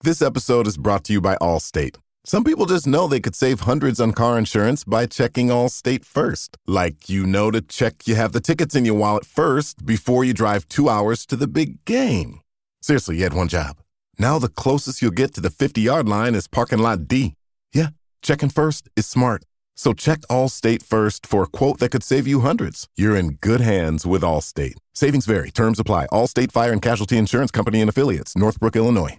This episode is brought to you by Allstate. Some people just know they could save hundreds on car insurance by checking Allstate first. Like, you know, to check you have the tickets in your wallet first before you drive 2 hours to the big game. Seriously, you had one job. Now the closest you'll get to the 50-yard line is parking lot D. Yeah, checking first is smart. So check Allstate first for a quote that could save you hundreds. You're in good hands with Allstate. Savings vary. Terms apply. Allstate Fire and Casualty Insurance Company and Affiliates. Northbrook, Illinois.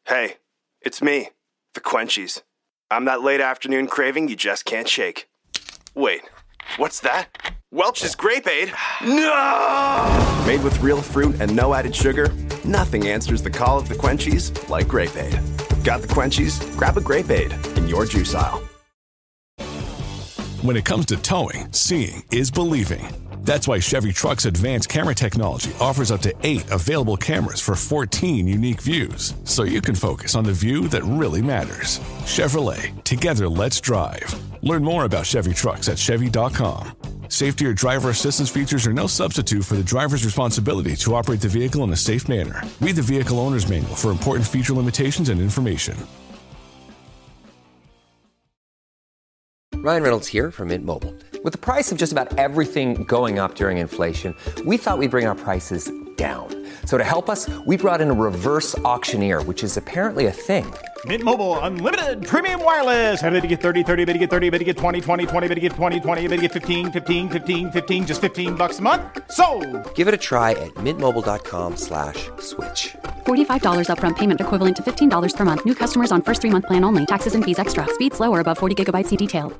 Hey, it's me, the Quenchies. I'm that late afternoon craving you just can't shake. Wait, what's that? Welch's Grape Aid? No! Made with real fruit and no added sugar, nothing answers the call of the Quenchies like Grape Aid. Got the Quenchies? Grab a Grape Aid in your juice aisle. When it comes to towing, seeing is believing. That's why Chevy Truck's advanced camera technology offers up to 8 available cameras for 14 unique views, so you can focus on the view that really matters. Chevrolet, together let's drive. Learn more about Chevy Trucks at Chevy.com. Safety or driver assistance features are no substitute for the driver's responsibility to operate the vehicle in a safe manner. Read the Vehicle Owner's Manual for important feature limitations and information. Ryan Reynolds here from Mint Mobile. With the price of just about everything going up during inflation, we thought we'd bring our prices down. So to help us, we brought in a reverse auctioneer, which is apparently a thing. Mint Mobile Unlimited Premium Wireless. How to get 30, 30, bit to get 30, bit to get 20, 20, 20, bit to get 20, 20, bit to get 15, 15, 15, 15, just $15 a month? Sold! Give it a try at mintmobile.com/switch. $45 upfront payment equivalent to $15 per month. New customers on first 3-month plan only. Taxes and fees extra. Speed slower above 40 gigabytes per detail.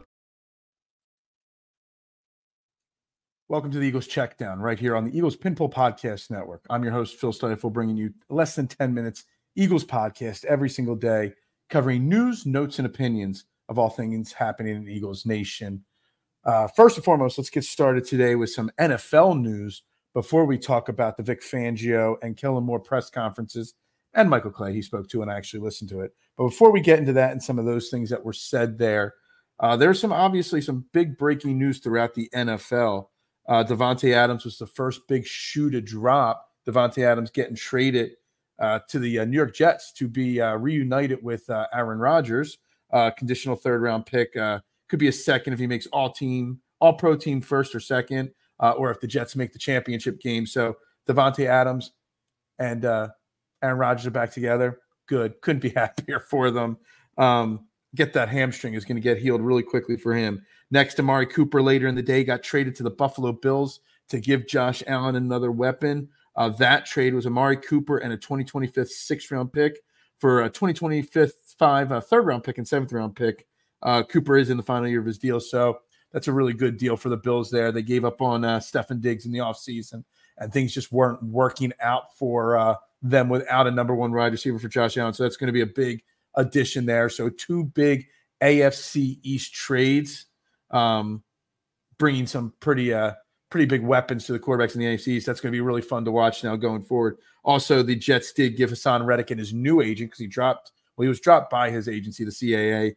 Welcome to the Eagles Checkdown right here on the Eagles Pinball Podcast Network. I'm your host, Phil Stifel, bringing you less than 10 minutes Eagles podcast every single day, covering news, notes, and opinions of all things happening in the Eagles Nation. First and foremost, let's get started today with some NFL news before we talk about the Vic Fangio and Kellen Moore press conferences and Michael Clay he spoke to, and I actually listened to it. But before we get into that and some of those things that were said there, there's obviously some big breaking news throughout the NFL. Davante Adams was the first big shoe to drop. Davante Adams getting traded to the New York Jets to be reunited with Aaron Rodgers. Conditional third-round pick. Could be a second if he makes all-pro team first or second, or if the Jets make the championship game. So Davante Adams and Aaron Rodgers are back together. Good. Couldn't be happier for them. Get that hamstring is going to get healed really quickly for him. Next, Amari Cooper later in the day got traded to the Buffalo Bills to give Josh Allen another weapon. That trade was Amari Cooper and a 2025 6th-round pick for a 2025 third-round pick and 7th-round pick. Cooper is in the final year of his deal, so that's a really good deal for the Bills there. They gave up on Stefon Diggs in the offseason, and things just weren't working out for them without a number one wide receiver for Josh Allen, so that's going to be a big addition there. So 2 big AFC East trades, bringing some pretty big weapons to the quarterbacks in the AFC East. That's going to be really fun to watch now going forward. Also, the Jets did give Hassan Reddick and his new agent, because he was dropped by his agency, the CAA.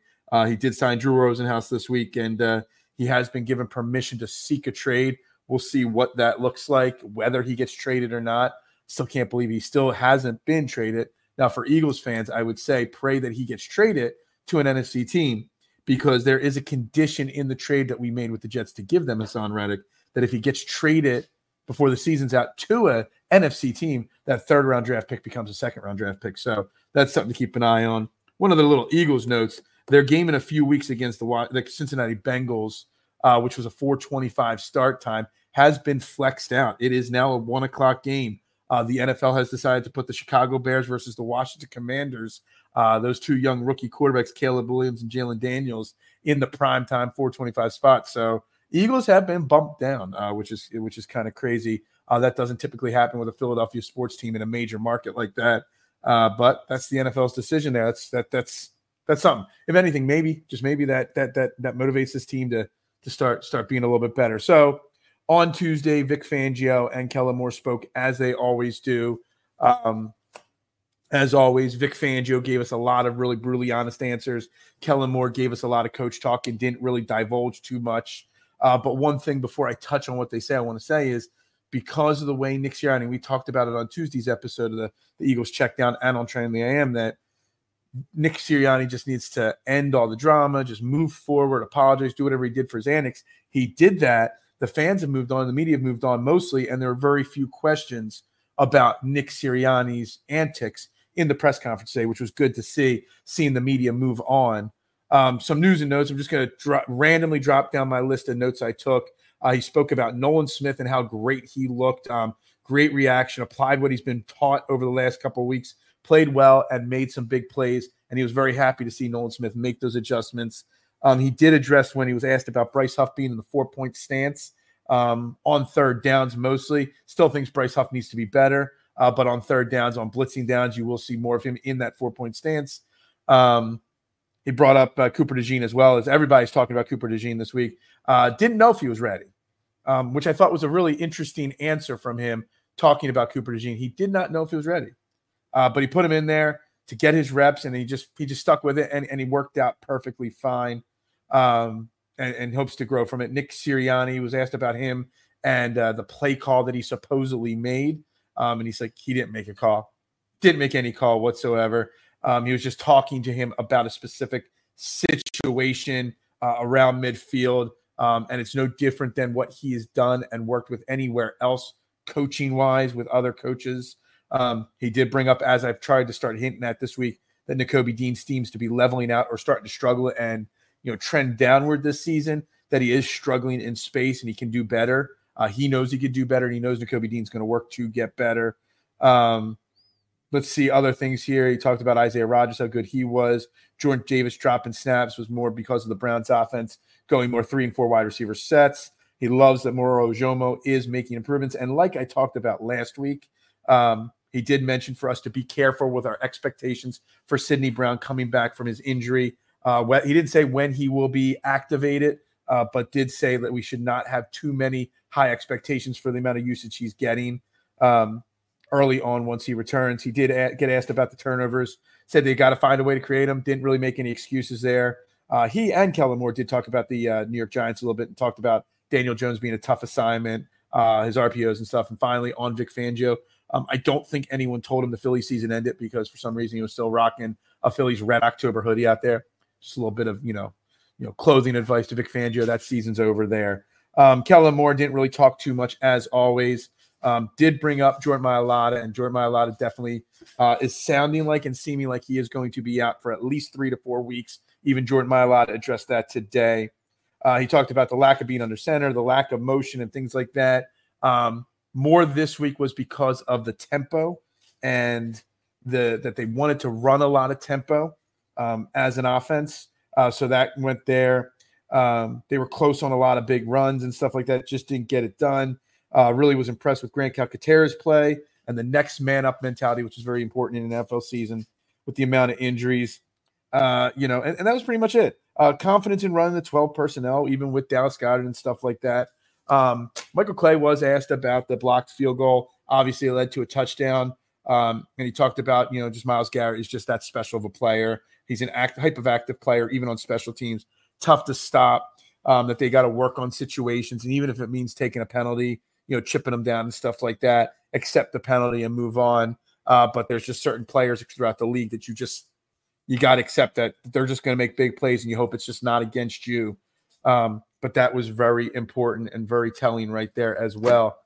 He did sign Drew Rosenhaus this week, and he has been given permission to seek a trade. We'll see what that looks like, whether he gets traded or not. Still can't believe he still hasn't been traded. Now, for Eagles fans, I would say pray that he gets traded to an NFC team, because there is a condition in the trade that we made with the Jets to give them Hassan Reddick, that if he gets traded before the season's out to a NFC team, that 3rd-round draft pick becomes a 2nd-round draft pick. So that's something to keep an eye on. One of the little Eagles notes, their game in a few weeks against the Cincinnati Bengals, which was a 4:25 start time, has been flexed out. It is now a 1 o'clock game. The NFL has decided to put the Chicago Bears versus the Washington Commanders, those 2 young rookie quarterbacks, Caleb Williams and Jalen Daniels, in the primetime 4:25 spot. So Eagles have been bumped down, which is kind of crazy. That doesn't typically happen with a Philadelphia sports team in a major market like that. But that's the NFL's decision there. That's something. If anything, maybe that motivates this team to start being a little bit better. So on Tuesday, Vic Fangio and Kellen Moore spoke, as they always do. As always, Vic Fangio gave us a lot of really brutally honest answers. Kellen Moore gave us a lot of coach talk and didn't really divulge too much. But one thing before I touch on what they say, I want to say is, because of the way Nick Sirianni, we talked about it on Tuesday's episode of the Eagles Checkdown and on Training the AM, that Nick Sirianni just needs to end all the drama, just move forward, apologize, do whatever he did for his antics. He did that. The fans have moved on. The media have moved on mostly, and there are very few questions about Nick Sirianni's antics in the press conference today, which was good to see, seeing the media move on. Some news and notes. I'm just going to randomly drop down my list of notes I took. He spoke about Nolan Smith and how great he looked. Great reaction, applied what he's been taught over the last couple of weeks, played well, and made some big plays. And he was very happy to see Nolan Smith make those adjustments. He did address when he was asked about Bryce Huff being in the 4-point stance on third downs mostly. Still thinks Bryce Huff needs to be better, but on third downs, on blitzing downs, you will see more of him in that 4-point stance. He brought up Cooper DeJean as well, as everybody's talking about Cooper DeJean this week. Didn't know if he was ready, which I thought was a really interesting answer from him talking about Cooper DeJean. He did not know if he was ready, but he put him in there to get his reps, and he just stuck with it, and he worked out perfectly fine, and hopes to grow from it. Nick Sirianni was asked about him and the play call that he supposedly made, and he's like, he didn't make a call, didn't make any call whatsoever. He was just talking to him about a specific situation around midfield, and it's no different than what he has done and worked with anywhere else coaching-wise with other coaches. He did bring up, as I've tried to start hinting at this week, that Nakobe Dean seems to be leveling out or starting to struggle and trend downward this season, that he is struggling in space and he can do better. He knows he could do better, and he knows Nakobe Dean's going to work to get better. Let's see other things here. He talked about Isaiah Rodgers, how good he was. Jordan Davis dropping snaps was more because of the Browns offense going more 3 and 4 wide receiver sets. He loves that Moro Ojomo is making improvements. And like I talked about last week, he did mention for us to be careful with our expectations for Sidney Brown coming back from his injury. He didn't say when he will be activated, but did say that we should not have too many high expectations for the amount of usage he's getting early on once he returns. He did get asked about the turnovers, said they got to find a way to create them, didn't really make any excuses there. He and Kellen Moore did talk about the New York Giants a little bit and talked about Daniel Jones being a tough assignment, his RPOs and stuff. And finally, on Vic Fangio, I don't think anyone told him the Philly season ended, because for some reason he was still rocking a Phillies Red October hoodie out there. Just a little bit of, clothing advice to Vic Fangio. That season's over there. Kellen Moore didn't really talk too much, as always. Did bring up Jordan Mailata, and Jordan Mailata definitely is sounding like and seeming like he is going to be out for at least 3 to 4 weeks. Even Jordan Mailata addressed that today. He talked about the lack of being under center, the lack of motion and things like that. More this week was because of the tempo and that they wanted to run a lot of tempo as an offense. So that went there. They were close on a lot of big runs and stuff like that, just didn't get it done. Really was impressed with Grant Calcaterra's play and the next man up mentality, which is very important in an NFL season with the amount of injuries. And that was pretty much it. Confidence in running the 12 personnel, even with Dallas Goedert and stuff like that. Michael Clay was asked about the blocked field goal. Obviously, it led to a touchdown. And he talked about, just Myles Garrett is just that special of a player. He's an type of active player, even on special teams. Tough to stop, that they got to work on situations. And even if it means taking a penalty, chipping them down and stuff like that, accept the penalty and move on. But there's just certain players throughout the league that you got to accept that they're just going to make big plays, and you hope it's just not against you. But that was very important and very telling right there as well.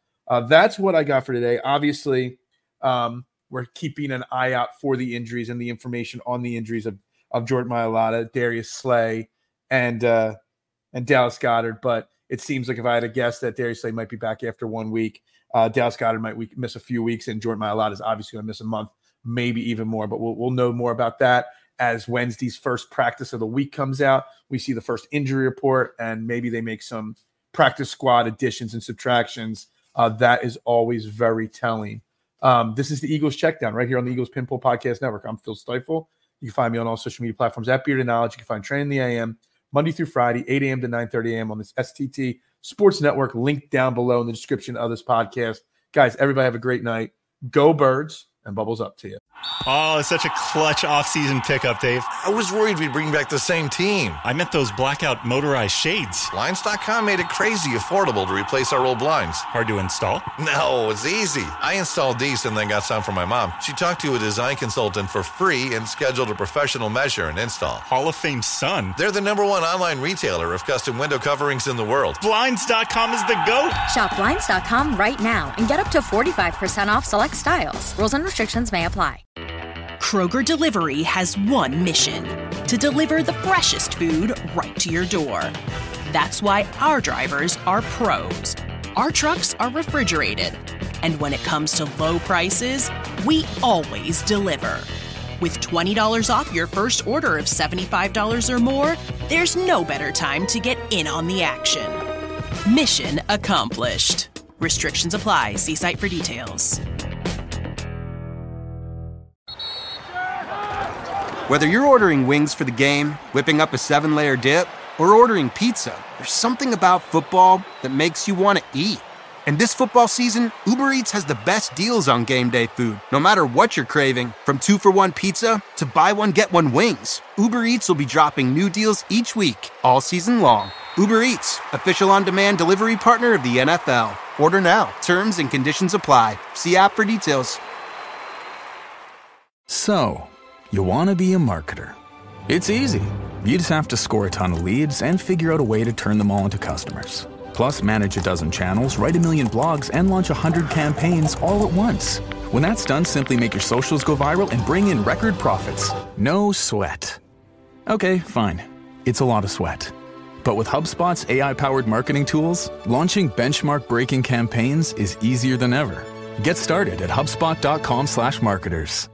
That's what I got for today. Obviously, we're keeping an eye out for the injuries and the information on the injuries of Jordan Mailata, Darius Slay, and Dallas Goedert. But it seems like if I had to guess that Darius Slay might be back after 1 week, Dallas Goedert might miss a few weeks, and Jordan Mailata is obviously going to miss a month, maybe even more. But we'll know more about that as Wednesday's first practice of the week comes out. We see the first injury report, and maybe they make some practice squad additions and subtractions. That is always very telling. This is the Eagles Checkdown right here on the Eagles Pinpool Podcast Network. I'm Phil Stiefel. You can find me on all social media platforms at Bearded Knowledge. You can find Training the AM Monday through Friday, 8 a.m. to 9:30 a.m. on this STT Sports Network. Link down below in the description of this podcast. Guys, everybody have a great night. Go Birds. And Bubbles, up to you. Oh, it's such a clutch off-season pickup, Dave. I was worried we'd bring back the same team. I meant those blackout motorized shades. Blinds.com made it crazy affordable to replace our old blinds. Hard to install? No, it's easy. I installed these and then got some for my mom. She talked to a design consultant for free and scheduled a professional measure and install. Hall of Fame son. They're the #1 online retailer of custom window coverings in the world. Blinds.com is the GOAT. Shop Blinds.com right now and get up to 45% off select styles. Rules and restrictions may apply. Kroger Delivery has one mission: to deliver the freshest food right to your door. That's why our drivers are pros. Our trucks are refrigerated. And when it comes to low prices, we always deliver. With $20 off your first order of $75 or more, there's no better time to get in on the action. Mission accomplished. Restrictions apply. See site for details. Whether you're ordering wings for the game, whipping up a 7-layer dip, or ordering pizza, there's something about football that makes you want to eat. And this football season, Uber Eats has the best deals on game day food. No matter what you're craving, from 2-for-1 pizza to buy one, get one wings, Uber Eats will be dropping new deals each week, all season long. Uber Eats, official on-demand delivery partner of the NFL. Order now. Terms and conditions apply. See app for details. So, you want to be a marketer. It's easy. You just have to score a ton of leads and figure out a way to turn them all into customers. Plus, manage a dozen channels, write a million blogs, and launch 100 campaigns all at once. When that's done, simply make your socials go viral and bring in record profits. No sweat. Okay, fine. It's a lot of sweat. But with HubSpot's AI-powered marketing tools, launching benchmark-breaking campaigns is easier than ever. Get started at HubSpot.com/marketers.